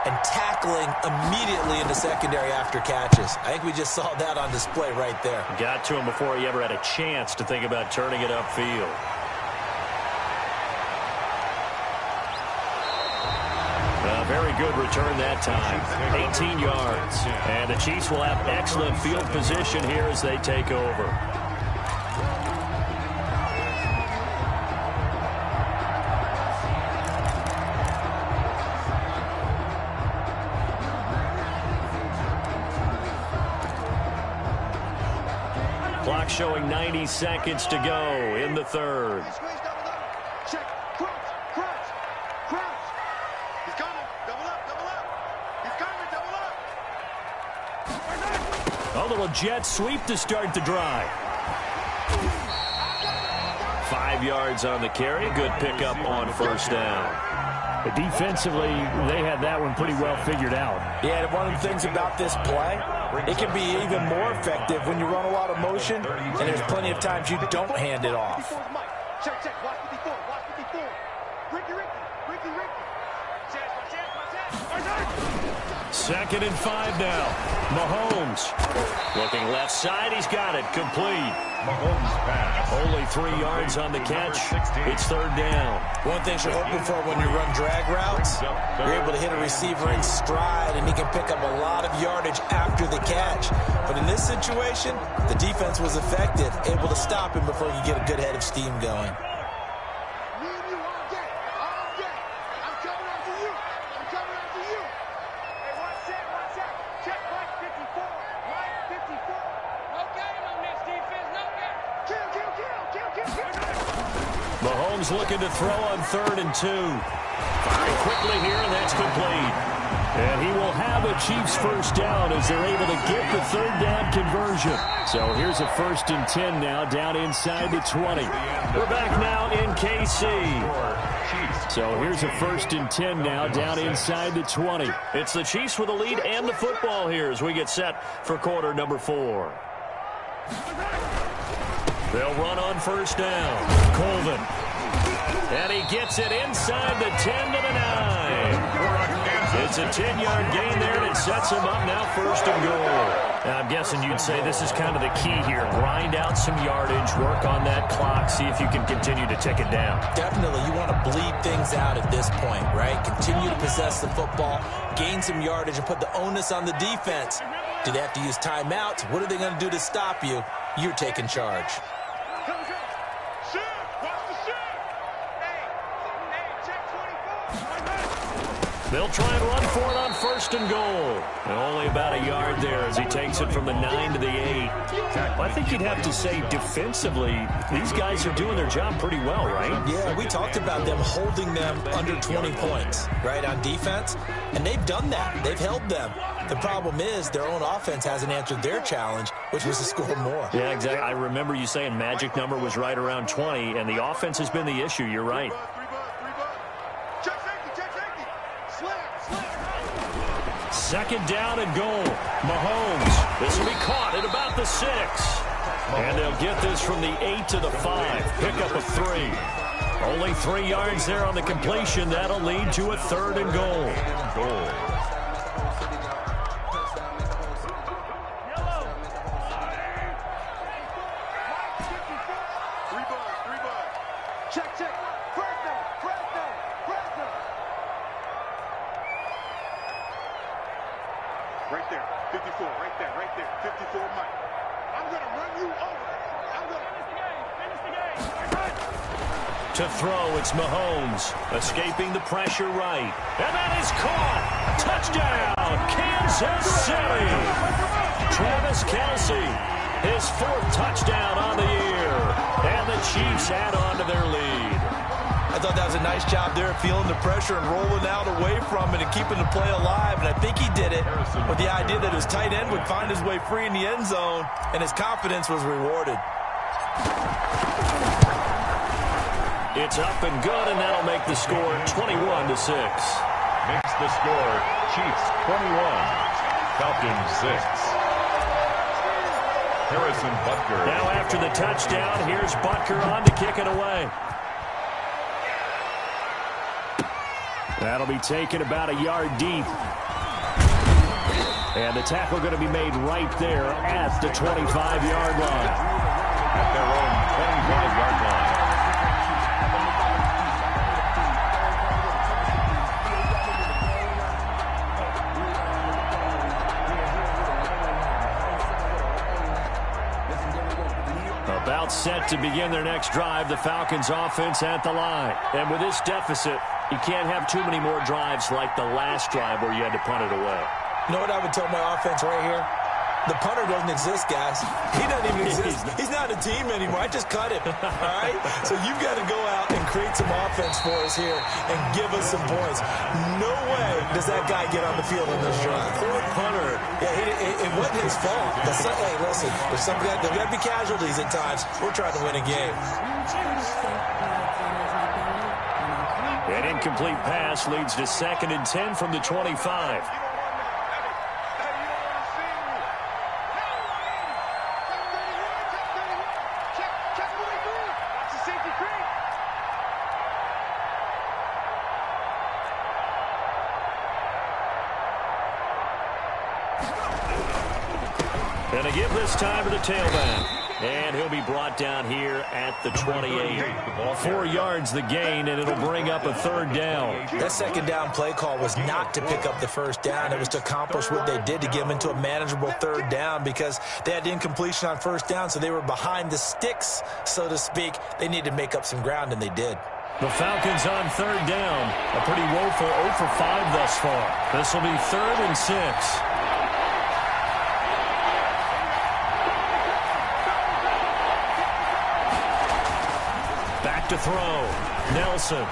and tackling immediately in the secondary after catches. I think we just saw that on display right there. Got to him before he ever had a chance to think about turning it upfield. A very good return that time. 18 yards. And the Chiefs will have excellent field position here as they take over. Clock showing 90 seconds to go in the 3rd. Check. Crouch. He's coming. Double up. He's coming. Double up. A little jet sweep to start the drive. 5 yards on the carry. Good pickup on first down. Defensively, they had that one pretty well figured out. Yeah, and one of the things about this play, it can be even more effective when you run a lot of motion, and there's plenty of times you don't hand it off. Check, watch 54, watch 54. Ricky. Second and 5 now. Mahomes looking left side. He's got it. Complete. Mahomes pass. Only 3 yards on the catch. It's third down. One thing you're hoping for when you run drag routes, you're able to hit a receiver in stride, and he can pick up a lot of yardage after the catch. But in this situation, the defense was effective, able to stop him before he could get a good head of steam going. Mahomes looking to throw on 3rd and 2. Firing quickly here, and that's complete. And he will have a Chiefs first down as they're able to get the 3rd down conversion. So here's a 1st and 10 now, down inside the 20. We're back now in KC. So here's a 1st and 10 now, down inside the 20. It's the Chiefs with the lead and the football here as we get set for quarter number 4. They'll run on 1st down. Colvin. And he gets it inside the 10 to the 9. It's a 10-yard gain there, and it sets him up now 1st and goal. Now, I'm guessing you'd say this is kind of the key here. Grind out some yardage, work on that clock, see if you can continue to tick it down. Definitely, you want to bleed things out at this point, right? Continue to possess the football, gain some yardage, and put the onus on the defense. Do they have to use timeouts? What are they going to do to stop you? You're taking charge. They'll try and run for it on 1st and goal. And only about a yard there as he takes it from the 9 to the 8. I think you'd have to say defensively, these guys are doing their job pretty well, right? Yeah, we talked about them holding them under 20 points, right, on defense. And they've done that. They've held them. The problem is their own offense hasn't answered their challenge, which was to score more. Yeah, exactly. I remember you saying magic number was right around 20, and the offense has been the issue. You're right. Second down and goal. Mahomes. This will be caught at about the 6. And they'll get this from the 8 to the 5. Pick up a 3. Only 3 yards there on the completion. That'll lead to a 3rd and goal. Right there, 54, right there, 54 Mike. I'm going to run you over. I'm going to finish the game. To throw, it's Mahomes, escaping the pressure right. And that is caught. Touchdown, Kansas City. Travis Kelce, his 4th touchdown on the year. And the Chiefs add on to their lead. I thought that was a nice job there, feeling the pressure and rolling out away from it and keeping the play alive. And I think he did it with the idea that his tight end would find his way free in the end zone, and his confidence was rewarded. It's up and good, and that'll make the score 21-6. Makes the score Chiefs 21, Falcons 6. Harrison Butker. Now after the touchdown, here's Butker on to kick it away. That'll be taken about a yard deep. And the tackle going to be made right there at the 25-yard line. At their own 25-yard line. About set to begin their next drive, the Falcons offense at the line. And with this deficit, you can't have too many more drives like the last drive where you had to punt it away. You know what I would tell my offense right here? The punter doesn't exist, guys. He doesn't even exist. He's not a team anymore. I just cut him, all right? So you've got to go out and create some offense for us here and give us some points. No way does that guy get on the field in this drive. Poor punter. Yeah, it wasn't his fault. Hey, listen, there's got to be casualties at times. We're trying to win a game. An incomplete pass leads to 2nd and 10 from the 25. And a give this time to the tailback. And he'll be brought down here at the 28. 4 yards the gain, and it'll bring up a 3rd down. That 2nd down play call was not to pick up the 1st down. It was to accomplish what they did, to get them into a manageable 3rd down, because they had incompletion on 1st down, so they were behind the sticks, so to speak. They needed to make up some ground, and they did. The Falcons on 3rd down. A pretty woeful 0 for 5 thus far. This will be 3rd and 6. To throw. Nelson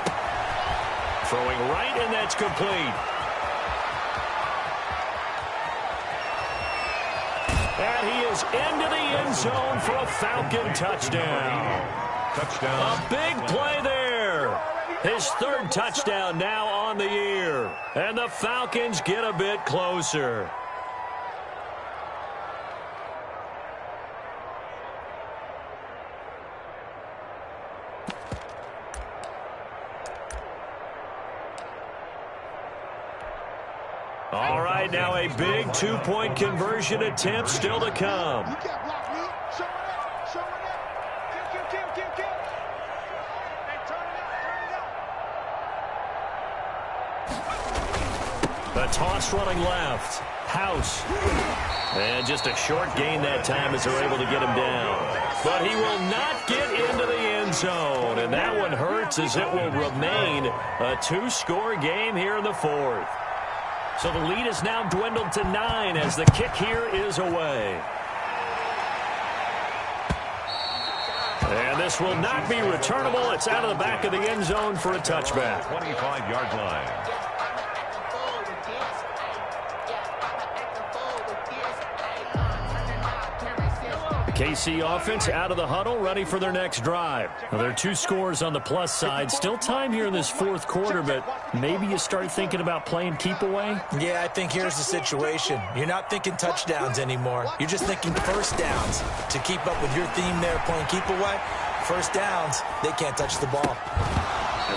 throwing right, and that's complete. And he is into the end zone for a Falcon touchdown. A big play there. His 3rd touchdown now on the year. And the Falcons get a bit closer. All right, now a big 2-point conversion attempt still to come. You can't block me. Show it up. Show it up. Kill. Hey, turn it up. The toss running left. House. And just a short gain that time as they're able to get him down. But he will not get into the end zone. And that one hurts, as it will remain a 2-score game here in the 4th. So the lead is now dwindled to 9 as the kick here is away. And this will not be returnable. It's out of the back of the end zone for a touchback. 25-yard line. KC offense out of the huddle, ready for their next drive. Now, there are 2 scores on the plus side. Still time here in this 4th quarter, but maybe you start thinking about playing keep away? Yeah, I think here's the situation. You're not thinking touchdowns anymore. You're just thinking 1st downs. To keep up with your theme there, playing keep away, 1st downs, they can't touch the ball.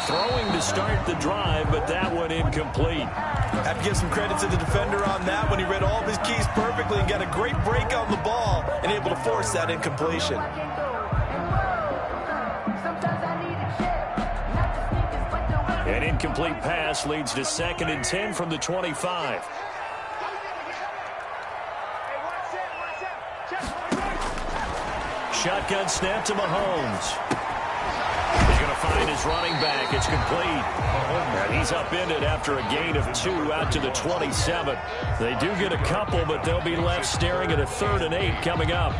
Throwing to start the drive, but that one incomplete. Have to give some credit to the defender on that one. He read all of his keys perfectly and got a great break on the ball and able to force that incompletion. An incomplete pass leads to 2nd and 10 from the 25. Shotgun snap to Mahomes. He's going to find his running back. It's complete. And he's upended after a gain of 2 out to the 27. They do get a couple, but they'll be left staring at a 3rd and 8 coming up.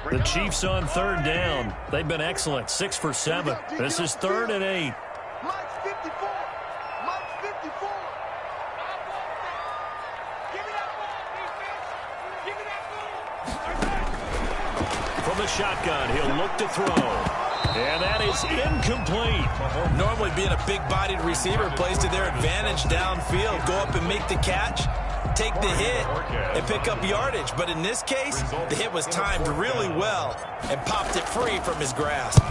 The Chiefs on 3rd down. They've been excellent, 6 for 7. This is 3rd and 8. Mike's 54. Mike's 54. Give me that ball, defense. Give me that ball. From the shotgun, he'll look to throw. And that is incomplete. Normally being a big-bodied receiver plays to their advantage downfield. Go up and make the catch, take the hit, and pick up yardage. But in this case, the hit was timed really well and popped it free from his grasp.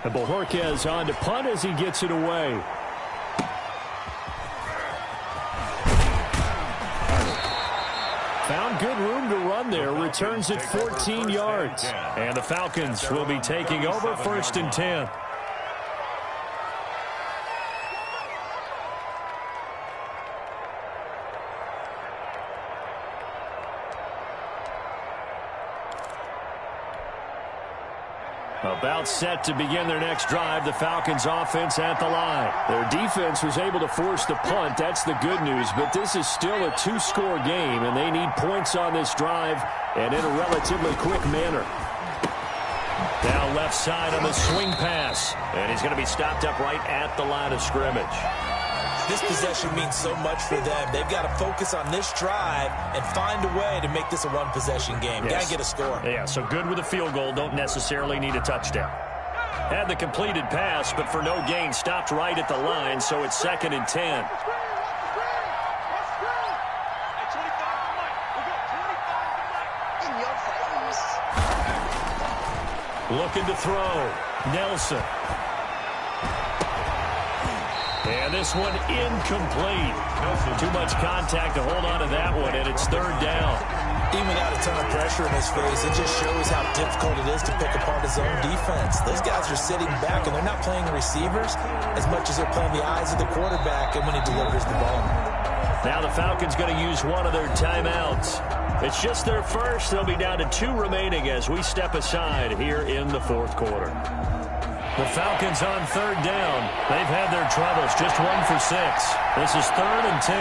And Bojorquez on to punt as he gets it away. Found good room to run there. Returns at 14 yards. And the Falcons will be taking over 1st and 10. About set to begin their next drive, the Falcons offense at the line. Their defense was able to force the punt. That's the good news, but this is still a 2-score game, and they need points on this drive and in a relatively quick manner. Down left side on the swing pass, and he's going to be stopped up right at the line of scrimmage. this possession means so much for them. They've got to focus on this drive and find a way to make this a one-possession game. Yes. Got to get a score. Yeah, so good with a field goal. Don't necessarily need a touchdown. Had the completed pass, but for no gain, stopped right at the line, so it's 2nd and 10. Looking to throw. Nelson. And this one incomplete. Too much contact to hold on to that one, and it's 3rd down. Even without a ton of pressure in his face, it just shows how difficult it is to pick apart his own defense. Those guys are sitting back, and they're not playing the receivers as much as they're playing the eyes of the quarterback and when he delivers the ball. Now the Falcons going to use one of their timeouts. It's just their first. They'll be down to 2 remaining as we step aside here in the 4th quarter. The Falcons on 3rd down. They've had their troubles, just 1 for 6. This is 3rd and 10.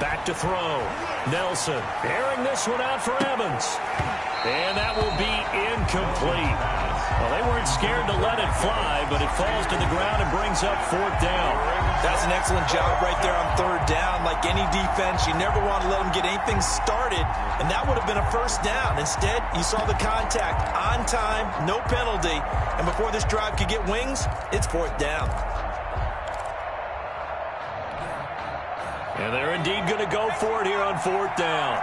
Back to throw. Nelson airing this one out for Evans. And that will be incomplete. Well, they weren't scared to let it fly, but it falls to the ground and brings up 4th down. That's an excellent job right there on 3rd down. Like any defense, you never want to let them get anything started, and that would have been a 1st down. Instead, you saw the contact on time, no penalty, and before this drive could get wings, it's 4th down. And they're indeed going to go for it here on 4th down.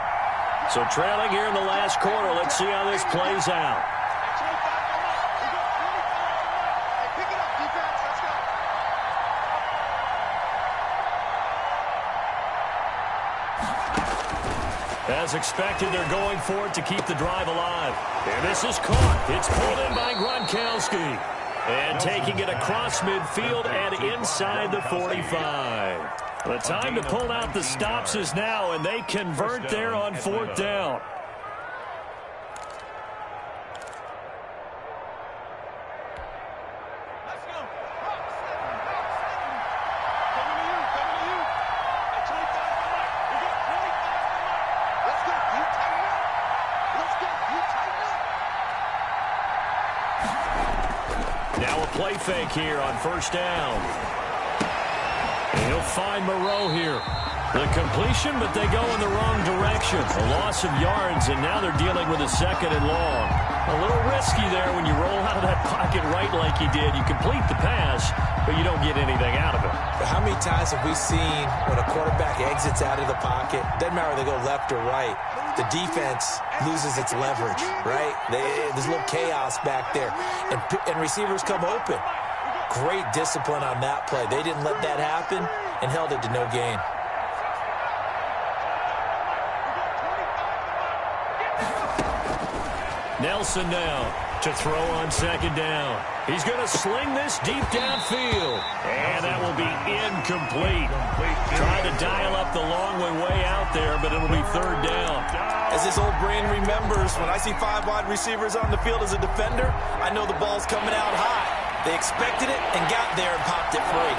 So trailing here in the last quarter, let's see how this plays out. As expected, they're going for it to keep the drive alive. And this is caught. It's pulled in by Gronkowski. And taking it across midfield and inside the 45. The time to pull out the stops is now, and they convert there on 4th down. Now a play fake here on 1st down. And he'll find Moreau here. The completion, but they go in the wrong direction. A loss of yards, and now they're dealing with a 2nd and long. A little risky there when you roll out of that pocket right like you did. You complete the pass, but you don't get anything out of it. But how many times have we seen when a quarterback exits out of the pocket, doesn't matter whether they go left or right, the defense loses its leverage, right? There's a little chaos back there, and receivers come open. Great discipline on that play. They didn't let that happen and held it to no gain. Nelson now to throw on 2nd down. He's going to sling this deep downfield. And that will be incomplete. Trying to dial up the long way out there, but it'll be 3rd down. As this old brain remembers, when I see 5 wide receivers on the field as a defender, I know the ball's coming out high. They expected it and got there and popped it free.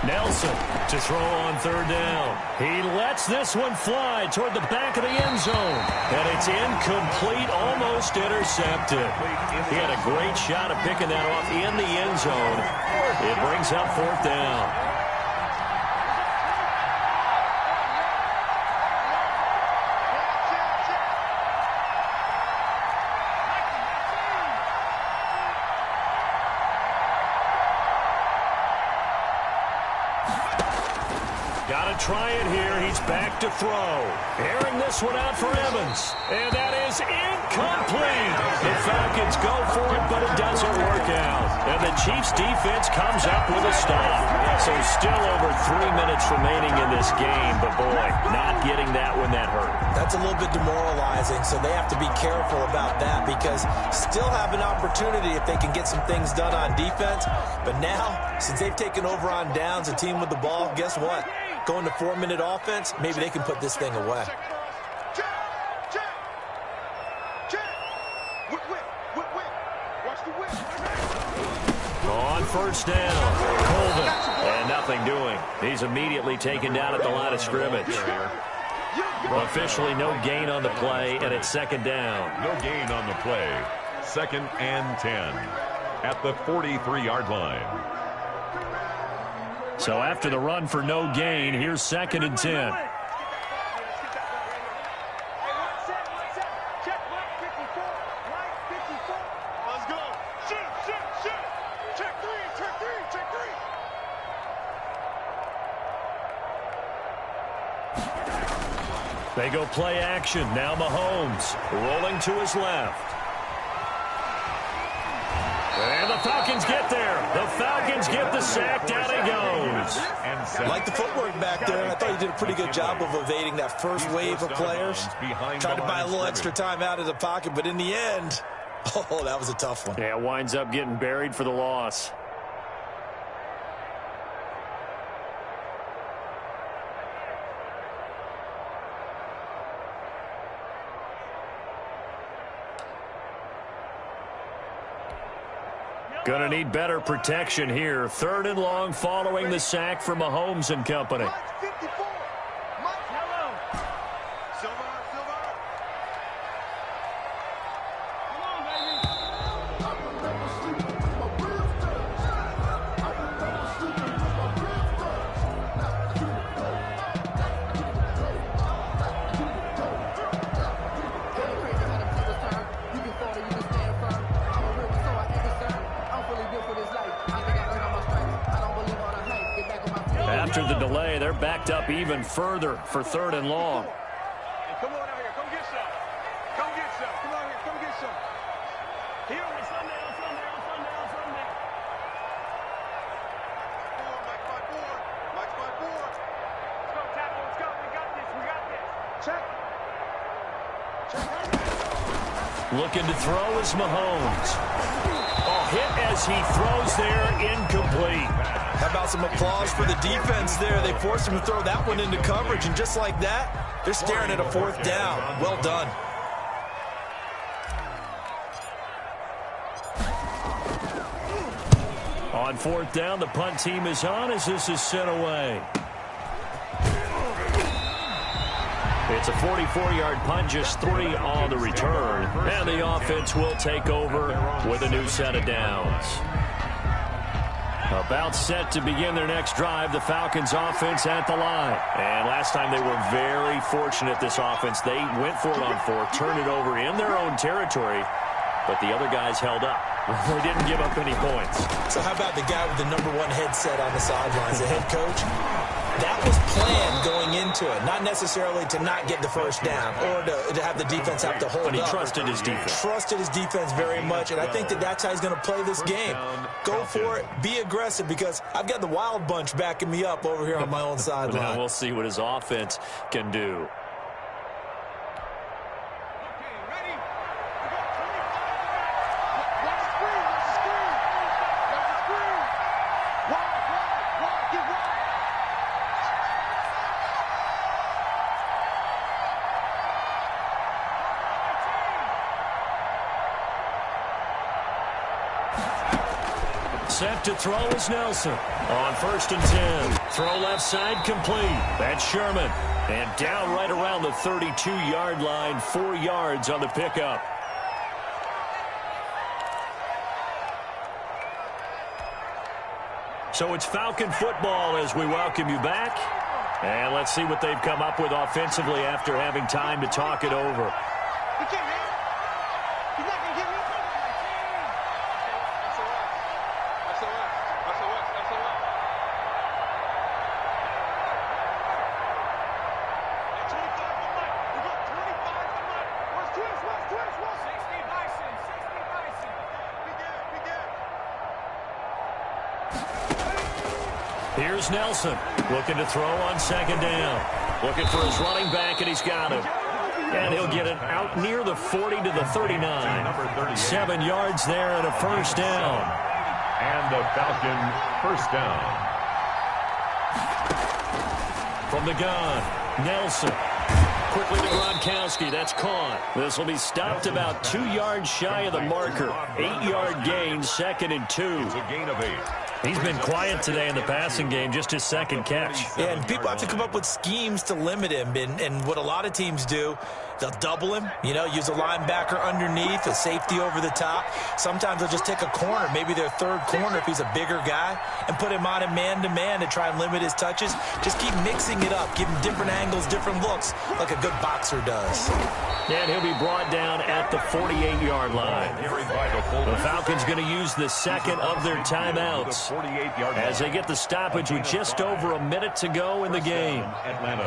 Nelson to throw on 3rd down. He lets this one fly toward the back of the end zone. And it's incomplete, almost intercepted. He had a great shot of picking that off in the end zone. It brings up 4th down. Got to try it here. He's back to throw. Airing this one out for Evans. And that is incomplete. The Falcons go for it, but it doesn't work out. And the Chiefs defense comes up with a stop. So still over 3 minutes remaining in this game. But boy, not getting that when that hurt. That's That's a little bit demoralizing, so they have to be careful about that because still have an opportunity if they can get some things done on defense. But now, since they've taken over on downs, a team with the ball, guess what? Going to 4-minute offense, maybe they can put this thing away. On first down, Colvin, and nothing doing. He's immediately taken down at the line of scrimmage. Officially no gain on the play, and it's second down. No gain on the play. 2nd and 10 at the 43-yard line. So after the run for no gain, here's 2nd and 10. They go play action. Now Mahomes rolling to his left. And the Falcons get there. The Falcons get the sack. Down he goes. I like the footwork back there. I thought he did a pretty good job of evading that first wave of players. Tried to buy a little extra time out of the pocket, but in the end, oh, that was a tough one. Yeah, winds up getting buried for the loss. Gonna need better protection here. 3rd and long following the sack from Mahomes and company. After the delay, they're backed up even further for 3rd and long. Hey, come on out here. Come get some. Come get some. Come out here. Come get some. Here, sundown. Mike's my board. Let's go, tackle. Let's go. We got this. Check. Looking to throw is Mahomes. Hit as he throws there, incomplete. How about some applause for the defense there? They forced him to throw that one into coverage, and just like that, they're staring at a 4th down. Well done. On 4th down, the punt team is on as this is sent away. It's a 44-yard punt, just 3 on the return. And the offense will take over with a new set of downs. About set to begin their next drive, the Falcons offense at the line. And last time they were very fortunate, this offense. They went for it on 4, turned it over in their own territory, but the other guys held up. They didn't give up any points. So how about the guy with the #1 headset on the sidelines, the head coach? That was planned going into it, not necessarily to not get the first down or to have the defense have to hold up. But he trusted his defense. Trusted his defense very much, and I think that's how he's going to play this game. Go for it. Be aggressive because I've got the wild bunch backing me up over here on my own sideline. Now we'll see what his offense can do. Set to throw is Nelson. On 1st and 10. Throw left side complete. That's Sherman. And down right around the 32-yard line. 4 yards on the pickup. So it's Falcon football as we welcome you back. And let's see what they've come up with offensively after having time to talk it over. Here's Nelson looking to throw on 2nd down. Looking for his running back, and he's got him. And he'll get it out near the 40 to the 39. 7 yards there and a first down. And the Falcon first down. From the gun, Nelson. Quickly to Gronkowski. That's caught. This will be stopped about 2 yards shy of the marker. 8-yard gain, 2nd and 2. It's a gain of 8. He's been quiet today in the passing game, just his second catch. Yeah, and people have to come up with schemes to limit him. And what a lot of teams do, they'll double him, use a linebacker underneath, a safety over the top. Sometimes they'll just take a corner, maybe their third corner if he's a bigger guy, and put him on a man-to-man to try and limit his touches. Just keep mixing it up, give him different angles, different looks, like a good boxer does. And he'll be brought down at the 48-yard line. The Falcons going to use the second of their timeouts as they get the stoppage with just over a minute to go in the game. Atlanta.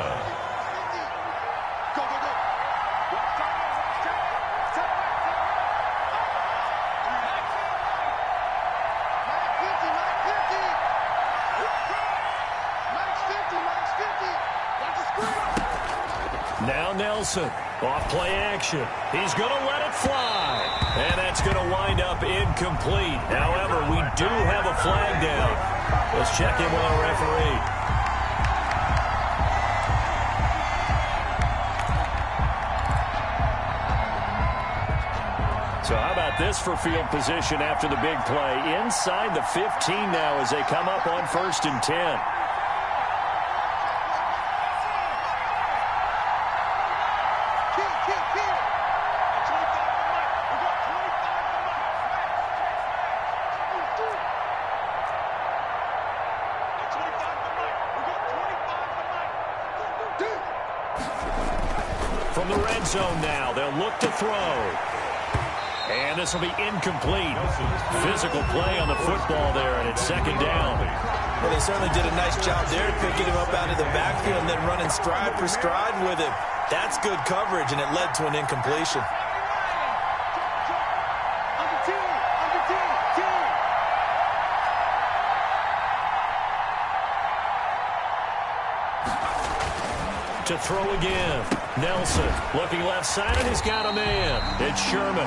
Now Nelson, off play action. He's going to let it fly. And that's going to wind up incomplete. However, we do have a flag down. Let's check in with our referee. So how about this for field position after the big play? Inside the 15 now as they come up on 1st and 10. From the red zone now, they'll look to throw. And this will be incomplete. Physical play on the football there, and it's 2nd down. Well, they certainly did a nice job there, picking him up out of the backfield and then running stride for stride with him. That's good coverage, and it led to an incompletion. To throw again. Nelson looking left side, and he's got a man. It's Sherman.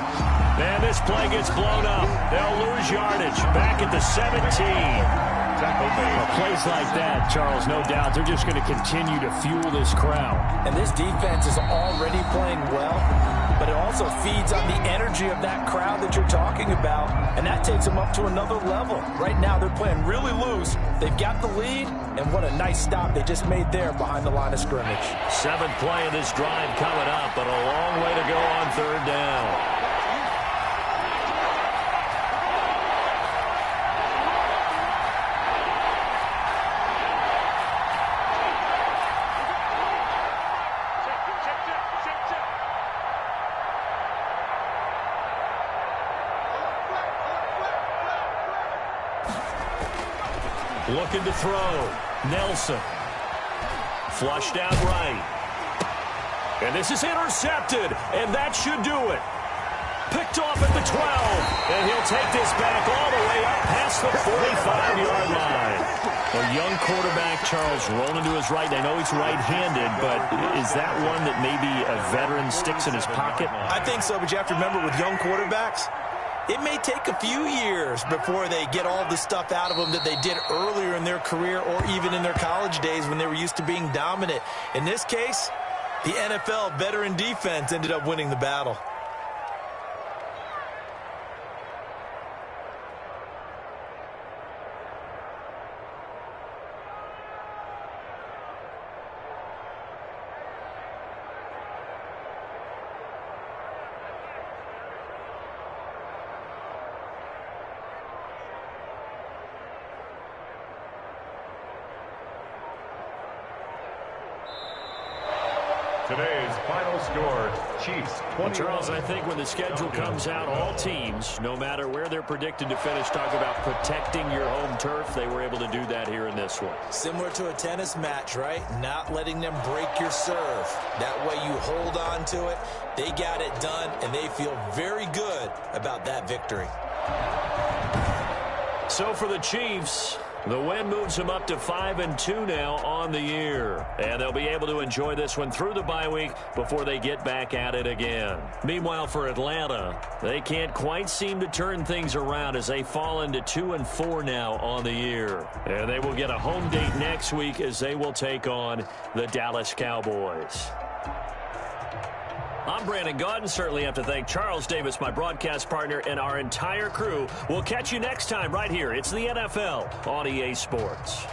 And this play gets blown up. They'll lose yardage. Back at the 17. Plays like that, Charles, no doubt, they're just going to continue to fuel this crowd. And this defense is already playing well, but it also feeds on the energy of that crowd that you're talking about, and that takes them up to another level. Right now, they're playing really loose. They've got the lead, and what a nice stop they just made there behind the line of scrimmage. 7th play of this drive coming up, but a long way to go on 3rd down. Looking to throw. Nelson. Flushed out right. And this is intercepted, and that should do it. Picked off at the 12, and he'll take this back all the way up past the 45-yard line. A young quarterback, Charles, rolling to his right. I know he's right-handed, but is that one that maybe a veteran sticks in his pocket? I think so, but you have to remember with young quarterbacks, it may take a few years before they get all the stuff out of them that they did earlier in their career or even in their college days when they were used to being dominant. In this case, the NFL veteran defense ended up winning the battle. Today's final score, Chiefs 20. Charles, I think when the schedule comes out, all teams, no matter where they're predicted to finish, talk about protecting your home turf. They were able to do that here in this one. Similar to a tennis match, right? Not letting them break your serve. That way you hold on to it. They got it done, and they feel very good about that victory. So for the Chiefs, The win moves them up to 5-2 now on the year. And they'll be able to enjoy this one through the bye week before they get back at it again. Meanwhile, for Atlanta, they can't quite seem to turn things around as they fall into 2-4 now on the year. And they will get a home date next week as they will take on the Dallas Cowboys. I'm Brandon Gaudin. Certainly have to thank Charles Davis, my broadcast partner, and our entire crew. We'll catch you next time right here. It's the NFL on EA Sports.